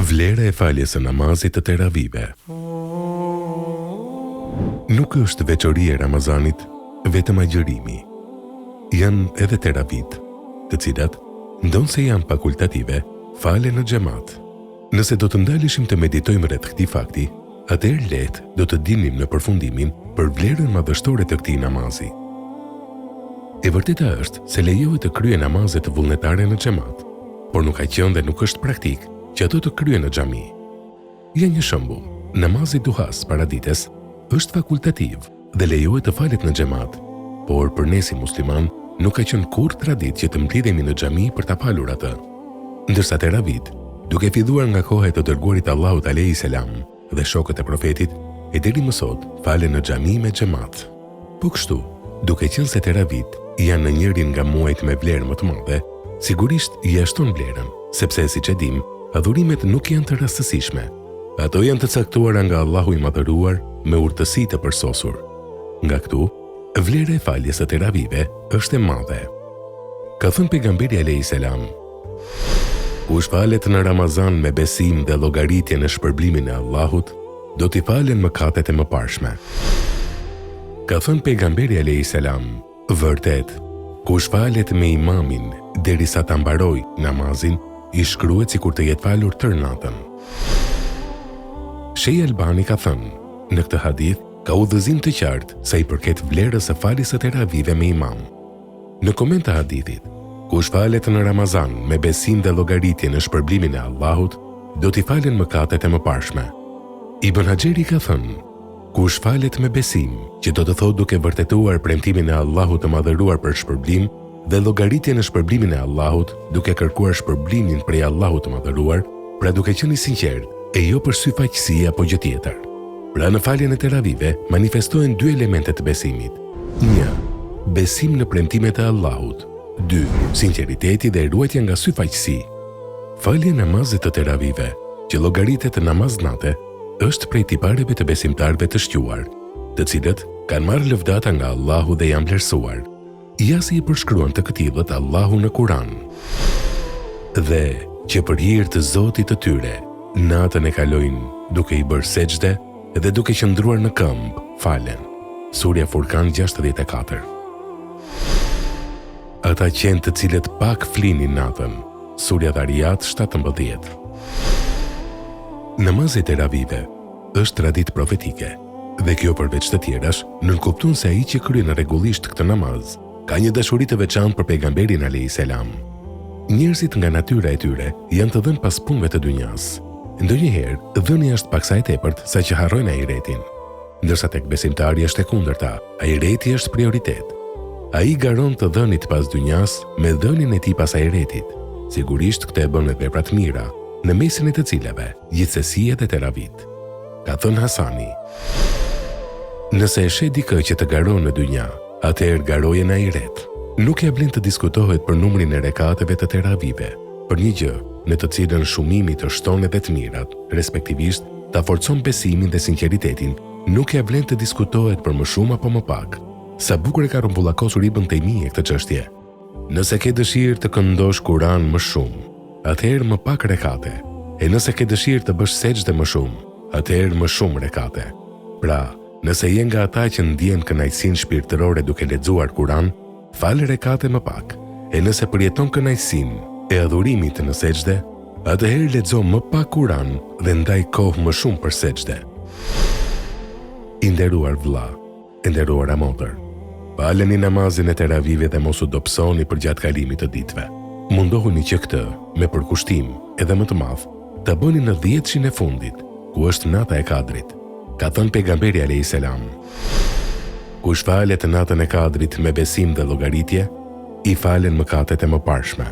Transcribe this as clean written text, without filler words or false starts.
Vlera e faljes së namazit të teravive. Nuk është veçori e Ramazanit vetëm agjërimi. Janë edhe teravit, të cilat, ndonë se janë fakultative, fale në xhamat. Nëse do të ndaleshim të meditojmë rreth këtij fakti, atëherë lehtë do të dinim në përfundimin për vlerën madhështore të këtij namazi. E vërteta është se lejohet të kryejë namazet vullnetare në xhamat, por nuk ka qenë dhe nuk është praktik që ato të kryen në xhami. Ja një shembull, namazi duhas paradites është fakultativ dhe lejohet të falet në xhamat, por për ne si musliman nuk ka qenë kurrë traditë që të mblidhemi në xhami për ta falur atë. Ndërsa teravit, duke filluar nga koha e të dërguarit Allahut alayhi salam dhe shokët e profetit, e deri më sot falen në xhami me xhamat. Po kështu, duke qenë se teravit janë në njërin nga muajt me vlerë më të madhe, sigurisht i ashton vlerën, sepse siç e dim, adhurimet nuk janë të rastësishme. Ato janë të caktuara nga Allahu i madhëruar me urtësi të përsosur. Nga këtu, vlera e faljes së teravive është e madhe. Ka thënë pejgamberi alayhi salam: kush falet në Ramazan me besim dhe llogaritje në shpërblimin e Allahut, do t'i falen mëkatet e mëparshme. Ka thënë pejgamberi alayhi salam: vërtet, kush falet me imamin derisa ta mbaroj namazin, i shkruhet sikur të jetë falur tërë natën. Sheikh Albani ka thënë, në këtë hadith ka udhëzim të qartë sa i përket vlerës së faljes së teravive me imam. Në koment të hadithit, kush falet në Ramazan me besim dhe llogaritje në shpërblimin e Allahut, do t'i falen mëkatet e mëparshme. Ibn Hajeri ka thënë, kush falet me besim, që do të thotë duke vërtetuar premtimin e Allahut të madhëruar për shpërblim dhe llogaritje në shpërblimin e Allahut, duke kërkuar shpërblimin prej Allahut të madhëruar, pra duke qenë i sinqert e jo për sy faqësi apo gjë tjetër. Pra në faljen e teravive manifestohen dy elemente të besimit. 1. Besim në premtimet e Allahut. 2. Sinqeriteti dhe ruajtja nga sy faqësi. Falja e namazit të teravive, që llogaritet namaznate, është prej tipareve të besimtarëve të shquar, të cilët kanë marrë lëvdata nga Allahu dhe janë vlerësuar. Ja si i përshkruan të këtillët Allahu në Kur'an. Dhe që për hir të Zotit të tyre, natën e kalojnë duke i bërë sejdë dhe duke qëndruar në këmbë, falen. Surja Furkan 64. Ata qenë të cilët pak flinin natën. Surja Dhariyat 17. Namazi i teravive është traditë profetike, dhe kjo përveç të tjerash nënkupton se ai që kryen rregullisht këtë namaz ka një dashuri të veçantë për pejgamberin alayhi salam. Njerëzit nga natyra e tyre janë të dhënë pas punëve të dynjas. Ndonjëherë dhënia është paksa e tepërt sa që harrojnë ahiretin. Ndërsa tek besimtari është e kundërta, ahireti është prioritet. Ai garon të dhënit pas dynjas me dhënien e tij pas ahiretit. Sigurisht këtë e bën me vepra të mira, në mesin e të cilave gjithsesi edhe teravit. Ka thënë Hasani: nëse e sheh dikë që të garon në dynja, atëherë garoje në ahiret. Nuk ja vlen të diskutohet për numrin e rekateve të teravive, për një gjë në të cilën shumimi të shton edhe të mirat, respektivisht ta forcon besimin dhe sinqeritetin, nuk ja vlen të diskutohet për më shumë apo më pak. Sa bukur e ka rrumbullakosur Ibn Taymije këtë çështje. Nëse ke dëshirë të këndosh Kur'an më shumë, atëherë më pak rekate, e nëse ke dëshirë të bësh sejdë më shumë, atëherë më shumë rekate. Pra, nëse je nga ata që ndjen kënaqësinë shpirtërore duke lexuar Kur'an, fal rekate më pak. E nëse përjeton kënaqësinë e adhurimit në sejdë, atëherë lexo më pak Kur'an dhe ndaj kohë më shumë për sejdë. I nderuar vëlla, e nderuara motër, faleni namazin e teravive dhe mos u dobësoni për gjatë kalimit të ditëve. Mundohuni që këtë, me përkushtim edhe më të madh, ta bëni në 10-shin e fundit, ku është nata e Kadrit. Ka thënë pejgamberi alayhi salam: kush falet natën e Kadrit me besim dhe llogaritje, i falen mëkatet e mëparshme.